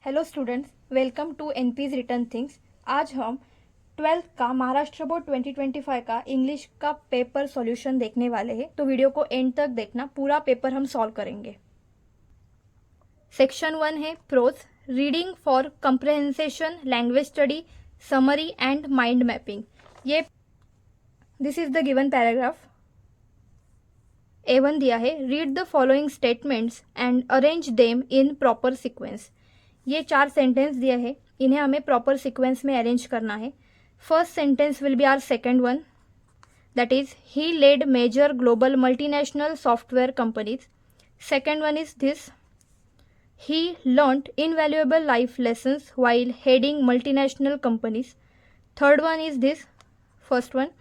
Hello students, welcome to NP's return things. आज हम 12th का महाराष्ट्र बोर्ड 2025 का इंग्लिश का पेपर सॉल्यूशन देखने वाले हैं। तो वीडियो को एंड तक देखना, पूरा पेपर हम सॉल्व करेंगे। सेक्शन 1 है prose, reading for comprehension, language study, summary and mind mapping. ये this is the given paragraph. A1 दिया है, read the following statements and arrange them in proper sequence. ये 4 सेंटेंस दिया है, इन्हें हमें प्रॉपर सीक्वेंस में अरेंज करना है। First sentence will be are second one, that is he led major global multinational software companies. Second one is this, he learnt invaluable life lessons while heading multinational companies. Third one is this, first one,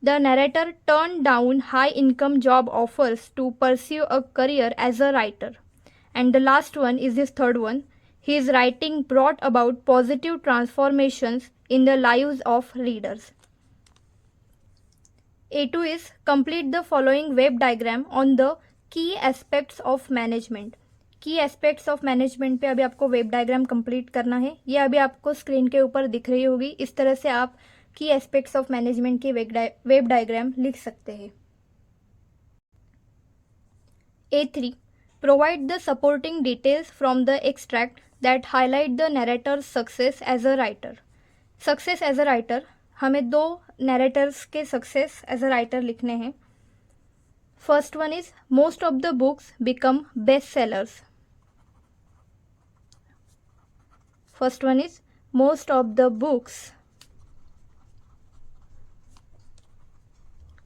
the narrator turned down high income job offers to pursue a career as a writer. And the last one is this third one, his writing brought about positive transformations in the lives of readers. A2 is complete the following web diagram on the key aspects of management. की aspects of management पे अभी आपको web diagram complete करना है। ये अभी आपको screen के ऊपर दिख रही होगी। इस तरह से आप की एस्पेक्ट्स ऑफ मैनेजमेंट की वेब डायग्राम लिख सकते हैं। A3 provide the supporting details from the extract that highlight the narrator success as a writer. Success as a writer, हमें 2 नरेटर्स के सक्सेस एज अ राइटर लिखने हैं। First one is most of the books become best sellers. First one is most of the books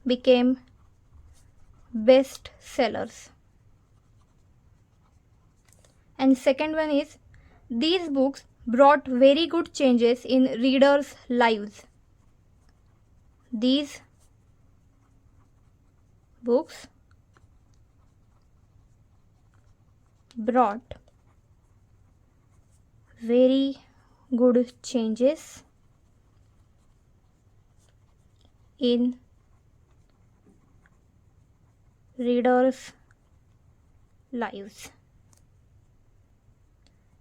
became best sellers. And second one is these books brought very good changes in readers' lives. These books brought very good changes in readers' lives.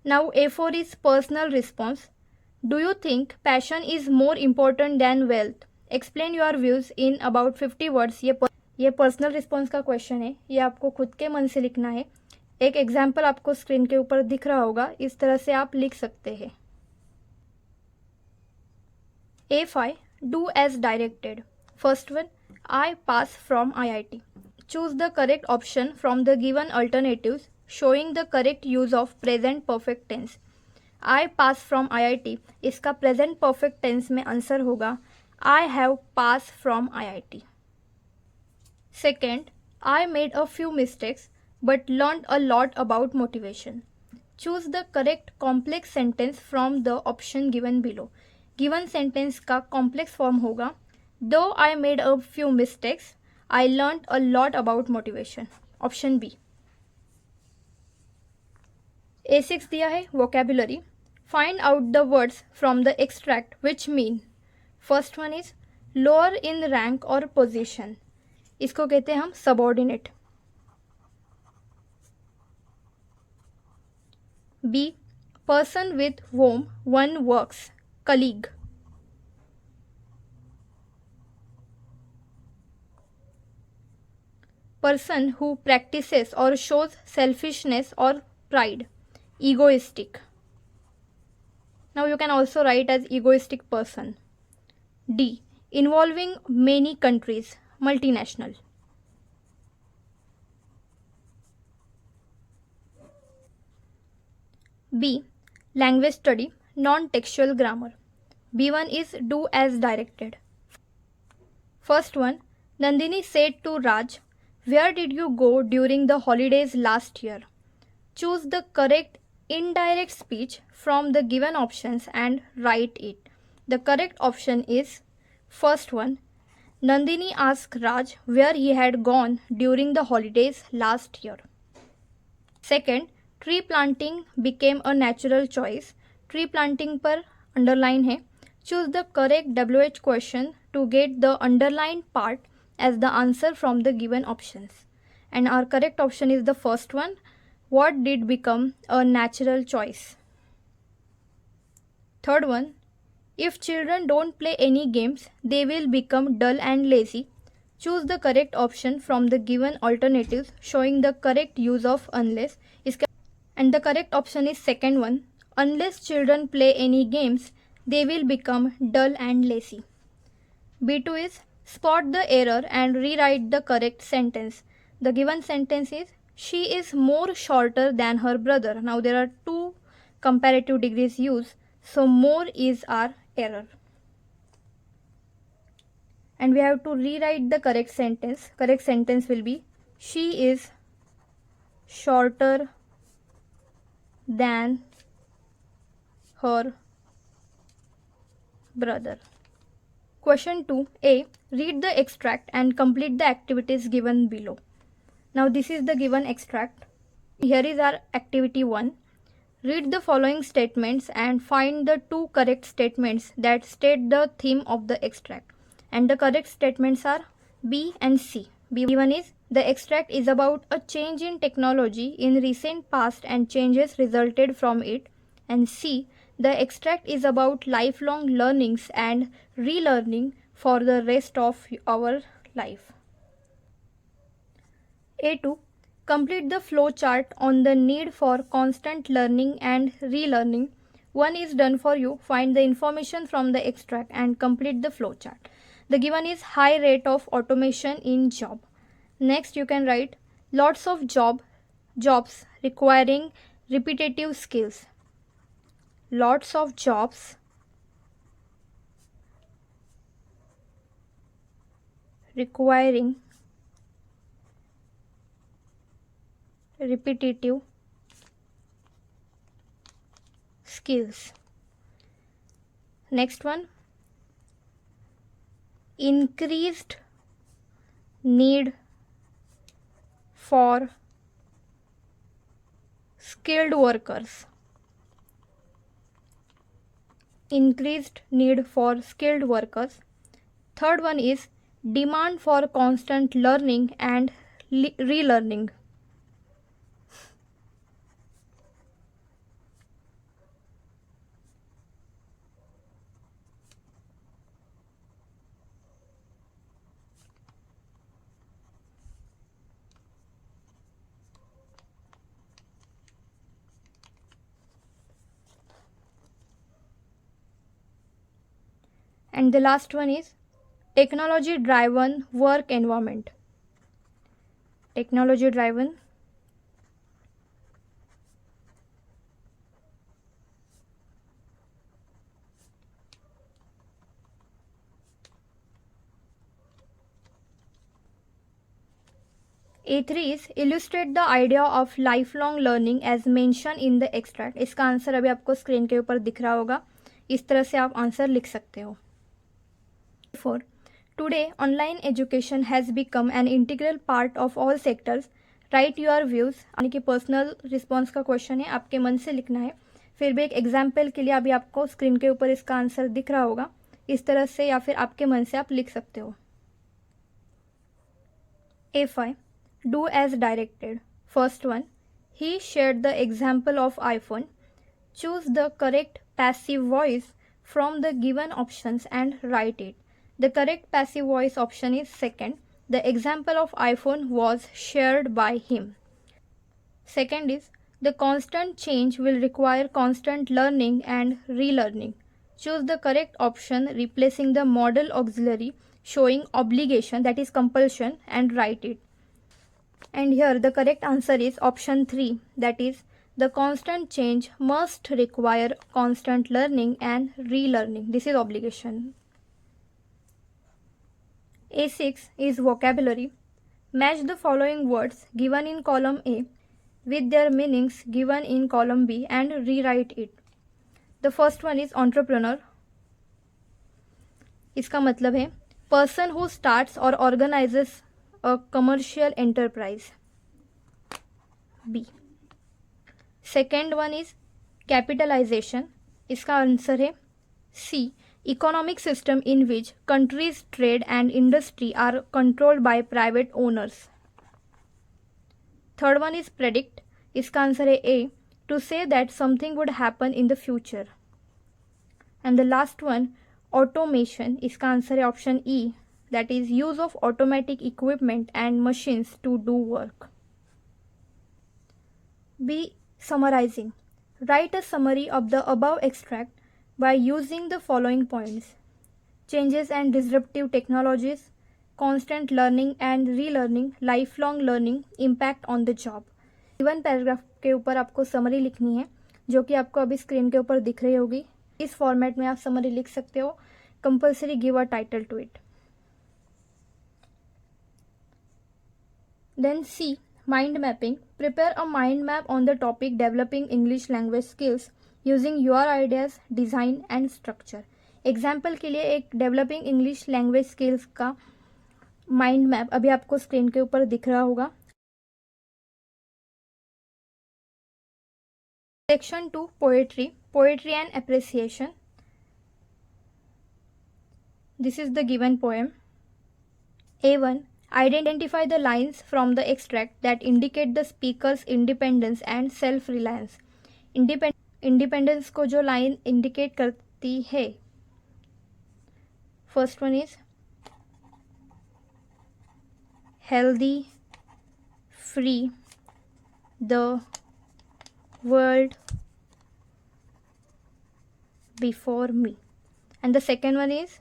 Now A4 is personal response. Do you think passion is more important than wealth? Explain your views in about 50 words. ये personal response का question है। ये आपको खुद के मन से लिखना है। एक एग्जाम्पल आपको स्क्रीन के ऊपर दिख रहा होगा, इस तरह से आप लिख सकते हैं। A5 do as directed. First one, I pass from IIT. Choose the correct option from the given alternatives showing the correct use of present perfect tense. I pass from IIT, इसका प्रेजेंट परफेक्ट टेंस में answer होगा I have pass from IIT. Second, I made a few mistakes but learned a lot about motivation. Choose the correct complex sentence from the option given below. Given sentence का complex form होगा Though I made a few mistakes, I learned a lot about motivation. Option B. A6 दिया है vocabulary. Find out the words from the extract which mean. First one is lower in rank or position. इसको कहते हैं हम subordinate. B. Person with whom one works, colleague. Person who practices or shows selfishness or pride, egoistic. Now you can also write as egoistic person. D. Involving many countries, multinational. B. Language study, non-textual grammar. B1 is do as directed. First one, Nandini said to Raj, where did you go during the holidays last year? Choose the correct indirect speech from the given options and write it. The correct option is first one, Nandini asked Raj where he had gone during the holidays last year. Second, tree planting became a natural choice. Tree planting पर underline है. Choose the correct WH question to get the underline part as the answer from the given options. And our correct option is the first one. What did become a natural choice? Third one, if children don't play any games, they will become dull and lazy. Choose the correct option from the given alternatives showing the correct use of unless. And the correct option is second one. Unless children play any games, they will become dull and lazy. B2 is spot the error and rewrite the correct sentence. The given sentence is she is more shorter than her brother. Now there are two comparative degrees used, so more is our error. And we have to rewrite the correct sentence. Correct sentence will be she is shorter than her brother. Question 2a. Read the extract and complete the activities given below. Now this is the given extract. Here is our activity 1. Read the following statements and find the two correct statements that state the theme of the extract. And the correct statements are B and C. B1 is the extract is about a change in technology in recent past and changes resulted from it. And C, the extract is about lifelong learnings and relearning for the rest of our life. A2. Complete the flow chart on the need for constant learning and relearning. 1 is done for you. Find the information from the extract and complete the flow chart. The given is high rate of automation in job. Next you can write lots of jobs requiring repetitive skills. Lots of jobs requiring repetitive skills. Next one, increased need for skilled workers. Increased need for skilled workers. Third one is demand for constant learning and relearning. And the last one is technology driven work environment. Technology driven A3 is illustrate the idea of lifelong learning as mentioned in the extract. इसका answer अभी आपको screen के ऊपर दिख रहा होगा. इस तरह से आप आंसर लिख सकते हो. 4. Today, online education has become an integral part of all sectors. Write your views. यानी कि पर्सनल रिस्पॉन्स का क्वेश्चन है, आपके मन से लिखना है. फिर भी एक एग्जाम्पल के लिए अभी आपको स्क्रीन के ऊपर इसका आंसर दिख रहा होगा. इस तरह से या फिर आपके मन से आप लिख सकते हो. A5. Do as directed. First one, he shared the example of iPhone. Choose the correct passive voice from the given options and write it. The correct passive voice option is second. The example of iPhone was shared by him. Second is the constant change will require constant learning and relearning. Choose the correct option replacing the modal auxiliary showing obligation, that is compulsion, and write it. And here the correct answer is option 3, that is the constant change must require constant learning and relearning. This is obligation. A6 is vocabulary. Match the following words given in column A with their meanings given in column B and rewrite it. The first one is entrepreneur. इसका मतलब है person who starts or organizes a commercial enterprise. B. Second one is capitalization. इसका answer है C. Economic system in which countries' trade and industry are controlled by private owners. Third one is predict. इसका answer है A. To say that something would happen in the future. And the last one automation, इसका answer है option E, that is use of automatic equipment and machines to do work. B, summarising. Write a summary of the above extract by using the following points. Changes and disruptive technologies, constant learning and relearning, lifelong learning, impact on the job. Given paragraph के ऊपर आपको summary लिखनी है जो कि आपको अभी screen के ऊपर दिख रही होगी. इस फॉर्मेट में आप समरी लिख सकते हो. Compulsory give a title to it. Then C, mind mapping. Prepare a mind map on the topic developing English language skills using your ideas, design and structure. Example के लिए एक डेवलपिंग इंग्लिश लैंग्वेज स्किल्स का mind map अभी आपको screen के ऊपर दिख रहा होगा. Section 2, poetry and appreciation. This is the given poem. A1, identify the lines from the extract that indicate the speaker's independence and self-reliance. Independence को जो लाइन इंडिकेट करती है. First one is healthy, free, the world before me. And the second one is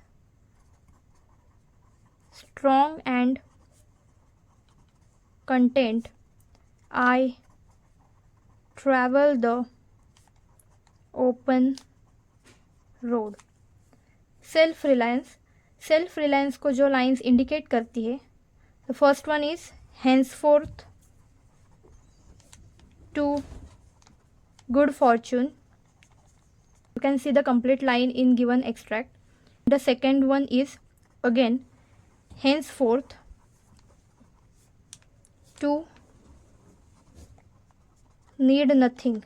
strong and content, I travel the open road. Self reliance को जो lines indicate करती है. The first one is henceforth to good fortune. You can see the complete line in given extract. The second one is again henceforth to need nothing.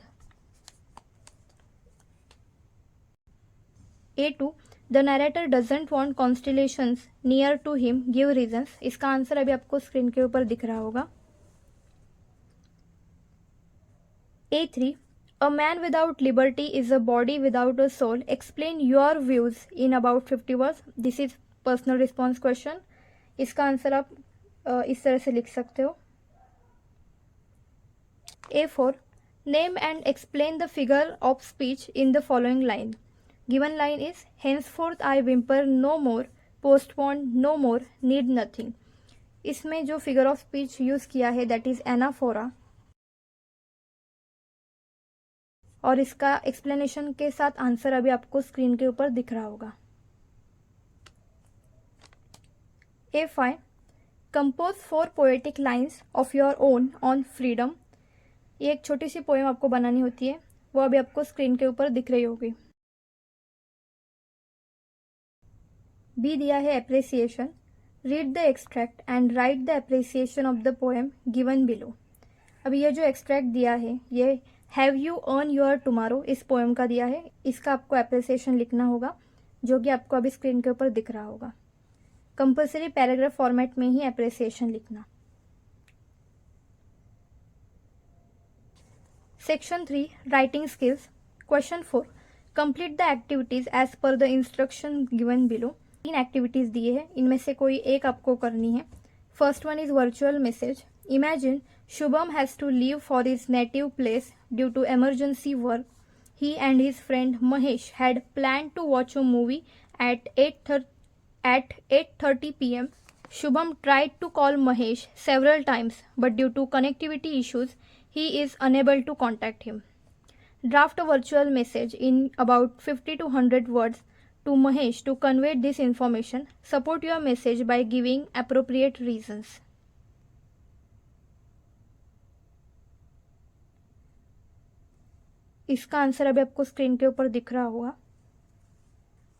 A2, the narrator doesn't want constellations near to him, give reasons. इसका answer अभी आपको screen के ऊपर दिख रहा होगा. A3, a man without liberty is a body without a soul. Explain your views in about 50 words. This is personal response question. इसका answer आप इस तरह से लिख सकते हो. A4, name and explain the figure of speech in the following line. Given line is henceforth I whimper no more, postpone no more, need nothing. इसमें जो फिगर ऑफ स्पीच यूज किया है दैट इज एनाफोरा और इसका explanation के साथ answer अभी आपको स्क्रीन के ऊपर दिख रहा होगा. A5, compose 4 poetic lines of your own on freedom. ये एक छोटी सी पोएम आपको बनानी होती है, वो अभी आपको स्क्रीन के ऊपर दिख रही होगी. बी दिया है appreciation. Read the extract and right the appreciation of the poem given below. अभी ये जो एक्सट्रैक्ट दिया है ये have you earn your tomorrow इस पोएम का दिया है. इसका आपको एप्रिसिएशन लिखना होगा जो कि आपको अभी स्क्रीन के ऊपर दिख रहा होगा. कंपल्सरी पैराग्राफ फॉर्मेट में ही एप्रिसिएशन लिखना. Section 3, writing skills. Question 4, complete the activities as per the instruction given below. 3 activities दिए हैं, इनमें से कोई एक आपको करनी है. First one is virtual message. Imagine Shubham has to leave for his native place due to emergency work. He and his friend Mahesh had planned to watch a movie at 8:30 p.m. Shubham tried to call Mahesh several times, but due to connectivity issues, he is unable to contact him. Draft a virtual message in about 50 to 100 words to Mahesh to convey this information. Support your message by giving appropriate reasons. इसका answer अभी आपको screen के ऊपर दिख रहा होगा.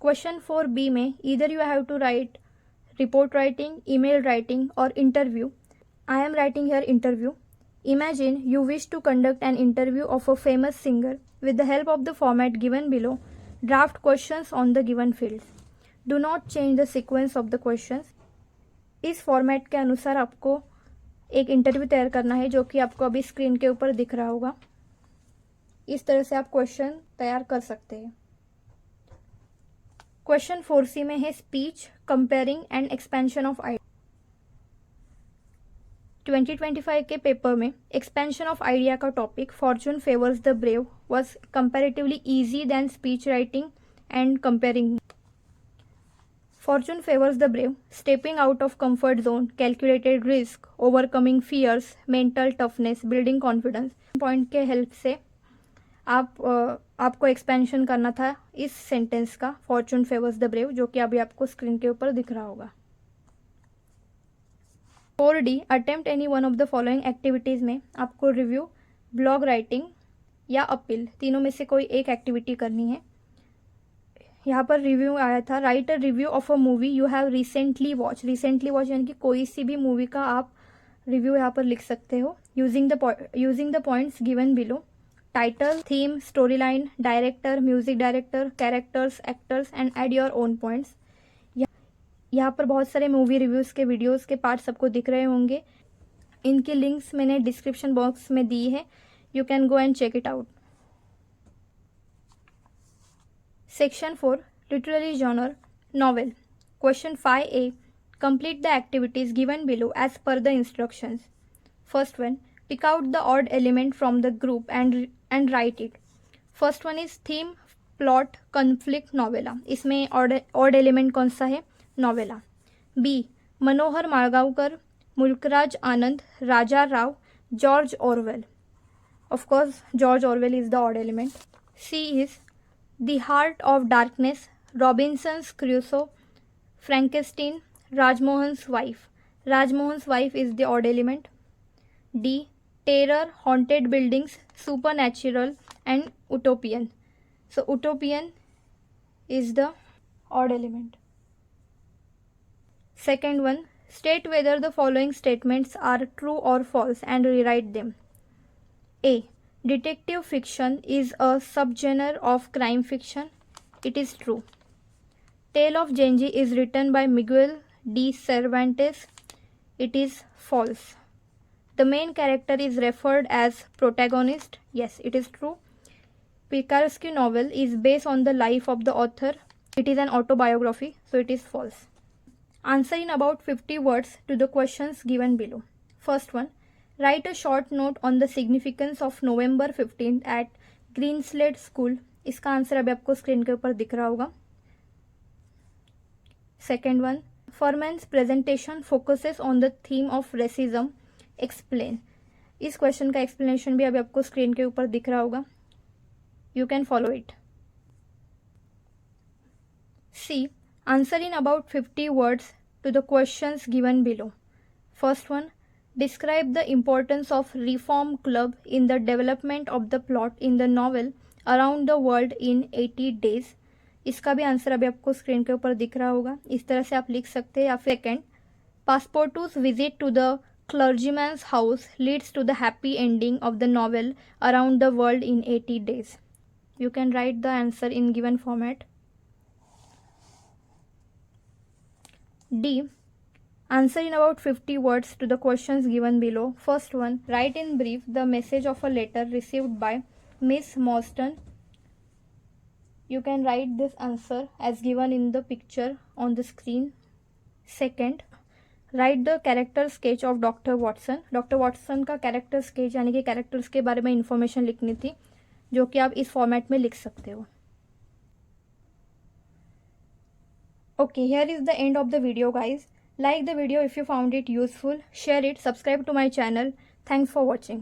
Question 4B में either you have to write report writing, email writing और interview. I am writing here interview. Imagine you wish to conduct an interview of a famous singer. With the help of the format given below, draft questions on the given fields. Do not change the sequence of the questions. इस format के अनुसार आपको एक interview तैयार करना है जो कि आपको अभी स्क्रीन के ऊपर दिख रहा होगा. इस तरह से आप क्वेश्चन तैयार कर सकते हैं. क्वेश्चन 4C में है speech compering and expansion of idea. 2025 के पेपर में एक्सपेंशन ऑफ आइडिया का topic fortune favours the brave was comparatively easy than speech writing and compering. Fortune favours the brave, stepping out of comfort zone, calculated risk, overcoming fears, mental toughness, building confidence point के help से आपको expansion करना था इस sentence का, Fortune favours the brave, जो कि अभी आपको स्क्रीन के ऊपर दिख रहा होगा। 4D, attempt any one of the following activities में आपको रिव्यू, ब्लॉग राइटिंग या अपील, तीनों में से कोई एक एक्टिविटी करनी है। यहाँ पर रिव्यू आया था, right a review of a movie you have recently watch. Recently watch यानी कि कोई सी भी मूवी का आप रिव्यू यहाँ पर लिख सकते हो, using the points given below, title, theme, story line, director, music director, characters, actors and add your own points. यहाँ पर बहुत सारे मूवी रिव्यूज़ के वीडियोज़ के पार्ट सबको दिख रहे होंगे, इनकी लिंक्स मैंने डिस्क्रिप्शन बॉक्स में दी है, you can go and check it out. Section 4, literary genre, novel. Question 5A, complete the activities given below as per the instructions. First one, pick out the odd element from the group and write it. First one is theme, plot, conflict, novella. इसमें odd element कौन सा है? Novella. B, Manohar Malgaonkar, Mulk Raj Anand, Raja Rao, George Orwell. Of course George Orwell is the odd element. C is the Heart of Darkness, Robinson's Crusoe, Frankenstein, Rajmohan's wife. Rajmohan's wife is the odd element. D, terror, haunted buildings, supernatural and utopian. So utopian is the odd element. Second one, state whether the following statements are true or false and rewrite them. A, detective fiction is a subgenre of crime fiction. It is true. Tale of Genji is written by Miguel de Cervantes. It is false. The main character is referred as protagonist. Yes, it is true. Picaresque novel is based on the life of the author. It is an autobiography, so it is false. Answer in about 50 words to the questions given below. First one, write a short note on the significance of November 15th at Greenslade School. इसका answer अभी आपको screen के ऊपर दिख रहा होगा। Second one, Furman's presentation focuses on the theme of racism. Explain. इस question का एक्सप्लेनेशन भी अभी आपको स्क्रीन के ऊपर दिख रहा होगा, you can follow it. C, answer in about 50 words to the questions given below. First one, describe the importance of Reform Club in the development of the plot in the novel Around the World in 80 Days. इसका भी answer अभी आपको screen के ऊपर दिख रहा होगा, इस तरह से आप लिख सकते हैं। या फिर second, Passepartout's visit to the clergyman's house leads to the happy ending of the novel Around the World in 80 Days. You can write the answer in given format. D, answer in about 50 words to the questions given below. First one, write in brief the message of a letter received by Miss Morstan. You can write this answer as given in the picture on the screen. Second, write the character sketch of Dr. Watson. Dr. Watson का character sketch यानी कि characters के बारे में information लिखनी थी, जो कि आप इस format में लिख सकते हो। Okay, here is the end of the video, guys. Like the video if you found it useful, share it, subscribe to my channel. Thanks for watching.